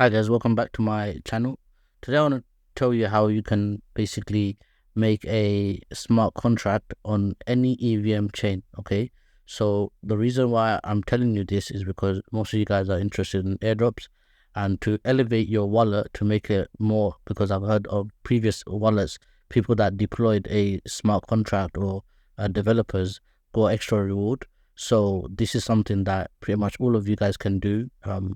Hi guys, welcome back to my channel. Today I want to tell you how you can basically make a smart contract on any EVM chain. Okay, so the reason why I'm telling you this is because most of you guys are interested in airdrops, and to elevate your wallet to make it more, because I've heard of previous wallets, people that deployed a smart contract or developers got extra reward. So this is something that pretty much all of you guys can do.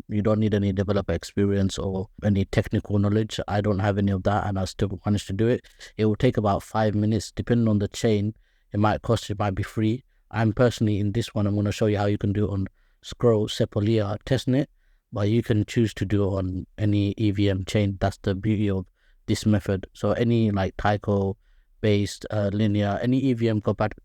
You don't need any developer experience or any technical knowledge. I don't have any of that, and I still managed to do it. It will take about 5 minutes, depending on the chain. It might cost, it might be free. I'm personally in this one. I'm going to show you how you can do it on Scroll Sepolia testnet, but you can choose to do it on any EVM chain. That's the beauty of this method. So any like Tyco based linear, any EVM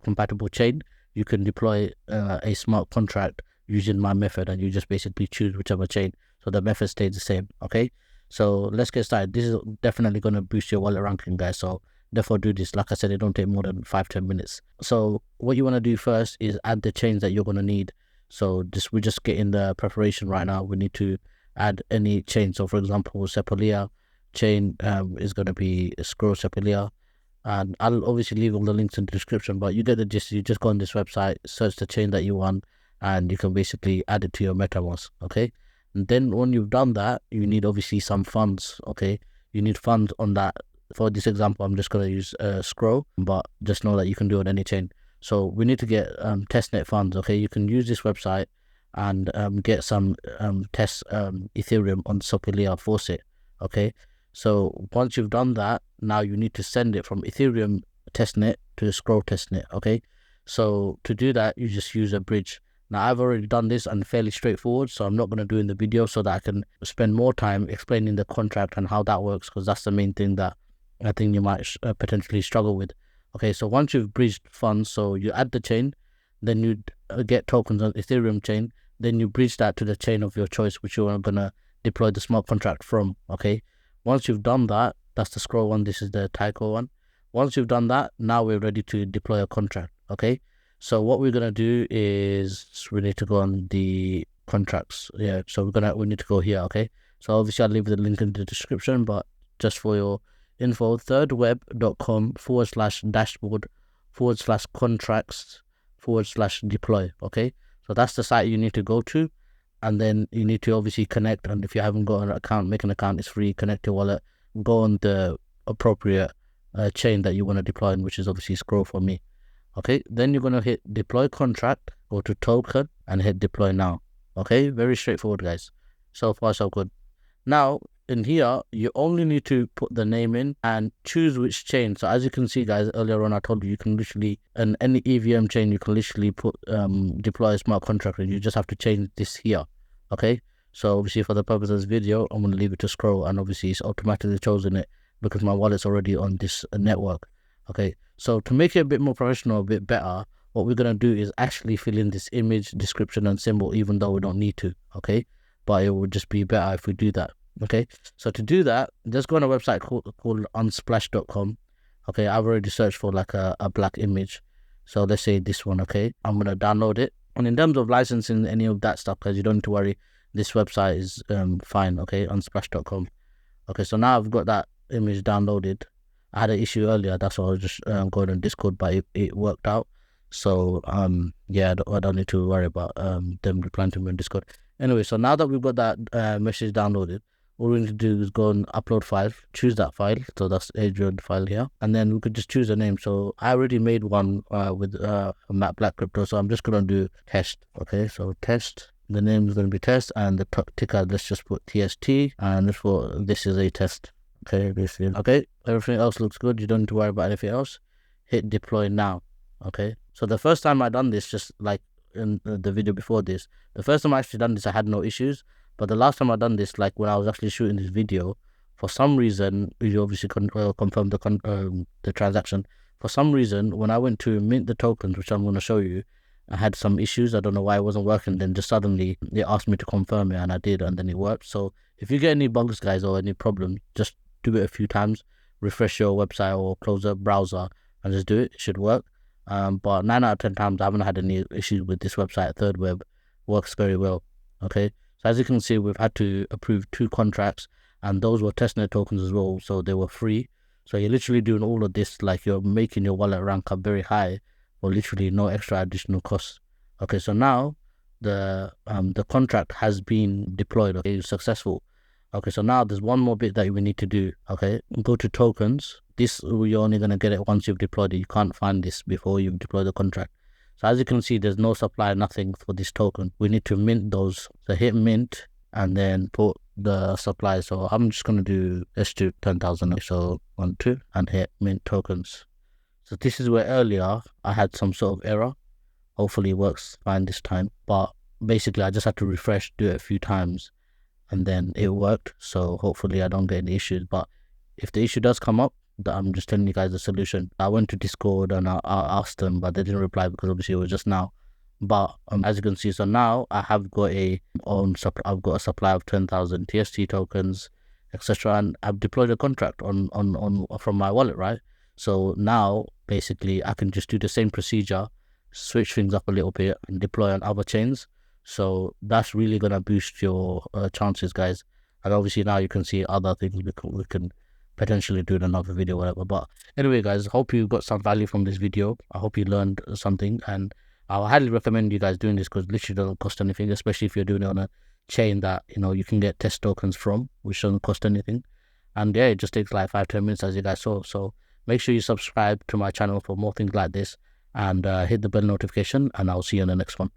compatible chain, you can deploy a smart contract using my method, and you just basically choose whichever chain, so the method stays the same. Okay, so let's get started. This is definitely going to boost your wallet ranking, guys, so therefore do this. Like I said, it don't take more than 5-10 minutes. So what you want to do first is add the chains that you're going to need. So we're just getting the preparation right now. We need to add any chain. So for example, Sepolia chain is going to be Scroll Sepolia, and I'll obviously leave all the links in the description, but you get the gist. You just go on this website, search the chain that you want, and you can basically add it to your MetaMask. Okay, and then when you've done that, you need obviously some funds. Okay, you need funds on that. For this example, I'm just going to use Scroll, but just know that you can do it on any chain. So we need to get testnet funds. Okay, you can use this website and get some test Ethereum on Sopilia Faucet. Okay, so once you've done that, now you need to send it from Ethereum testnet to the Scroll testnet. Okay, so to do that, you just use a bridge. Now I've already done this and fairly straightforward, so I'm not going to do in the video, so that I can spend more time explaining the contract and how that works, because that's the main thing that I think you might potentially struggle with. Okay, so once you've bridged funds, so you add the chain, then you get tokens on Ethereum chain, then you bridge that to the chain of your choice, which you're going to deploy the smart contract from. Okay, once you've done that, that's the Scroll one, this is the Tyco one. Once you've done that, now we're ready to deploy a contract. Okay, so what we're going to do is we need to go on the contracts. Yeah, so we need to go here. Okay, so obviously I'll leave the link in the description, but just for your info, thirdweb.com/dashboard/contracts/deploy. Okay, so that's the site you need to go to, and then you need to obviously connect. And if you haven't got an account, make an account. It's free. Connect your wallet, go on the appropriate chain that you want to deploy in, which is obviously Scroll for me. Okay, then you're going to hit deploy contract, go to token, and hit deploy now. Okay, very straightforward, guys. So far so good. Now in here, you only need to put the name in and choose which chain. So as you can see, guys, earlier on I told you, you can literally, in any EVM chain, you can literally put deploy a smart contract, and you just have to change this here. Okay, so obviously for the purpose of this video, I'm going to leave it to Scroll, and obviously it's automatically chosen it because my wallet's already on this network. Okay, so to make it a bit more professional, a bit better, what we're going to do is actually fill in this image, description, and symbol, even though we don't need to. Okay, but it would just be better if we do that. Okay, so to do that, just go on a website called unsplash.com. Okay, I've already searched for like a black image, so let's say this one. Okay, I'm gonna download it, and in terms of licensing any of that stuff, guys, you don't need to worry, this website is fine. Okay, unsplash.com. Okay, so now I've got that image downloaded. I had an issue earlier, that's why I was just going on Discord, but it worked out. So yeah, I don't need to worry about them replying to me on Discord. Anyway, so now that we've got that message downloaded, all we need to do is go and upload file, choose that file. So that's Airdrop file here, and then we could just choose a name. So I already made one with Matt Black Crypto, so I'm just gonna do test. Okay, so test. The name is gonna be test, and the ticker, let's just put TST, and this is a test. Okay, okay. Everything else looks good. You don't need to worry about anything else. Hit deploy now. Okay. So the first time I done this, just like in the video before this, the first time I actually done this, I had no issues. But the last time I done this, like when I was actually shooting this video, for some reason, you obviously confirm the transaction. For some reason, when I went to mint the tokens, which I'm going to show you, I had some issues. I don't know why it wasn't working. Then just suddenly they asked me to confirm it, and I did, and then it worked. So if you get any bugs, guys, or any problems, just do it a few times. Refresh your website or close a browser and just do it. It should work. But 9 out of 10 times, I haven't had any issues with this website. Third Web works very well. Okay. So as you can see, we've had to approve 2 contracts, and those were testnet tokens as well, so they were free. So you're literally doing all of this, like you're making your wallet rank up very high for literally no extra additional costs. Okay, so now the contract has been deployed. Okay, it's successful. Okay, so now there's one more bit that we need to do. Okay, go to tokens. This, you're only going to get it once you've deployed it. You can't find this before you've deployed the contract. So as you can see, there's no supply, nothing for this token. We need to mint those. So hit mint and then put the supply. So I'm just going to do, let's do 10,000. So 1, 2, and hit mint tokens. So this is where earlier I had some sort of error. Hopefully it works fine this time. But basically I just had to refresh, do it a few times, and then it worked. So hopefully I don't get any issues. But if the issue does come up, I'm just telling you guys the solution. I went to Discord and I asked them, but they didn't reply because obviously it was just now. But as you can see, so now I have got I've got a supply of 10,000 TST tokens, etc. And I've deployed a contract on from my wallet, right? So now basically I can just do the same procedure, switch things up a little bit, and deploy on other chains. So that's really gonna boost your chances, guys. And obviously now you can see other things we can potentially do in another video, whatever. But anyway, guys, hope you got some value from this video. I hope you learned something, and I highly recommend you guys doing this because literally doesn't cost anything, especially if you're doing it on a chain that you can get test tokens from, which doesn't cost anything. And yeah, it just takes like 5-10 minutes, as you guys saw. So make sure you subscribe to my channel for more things like this, and hit the bell notification, and I'll see you in the next one.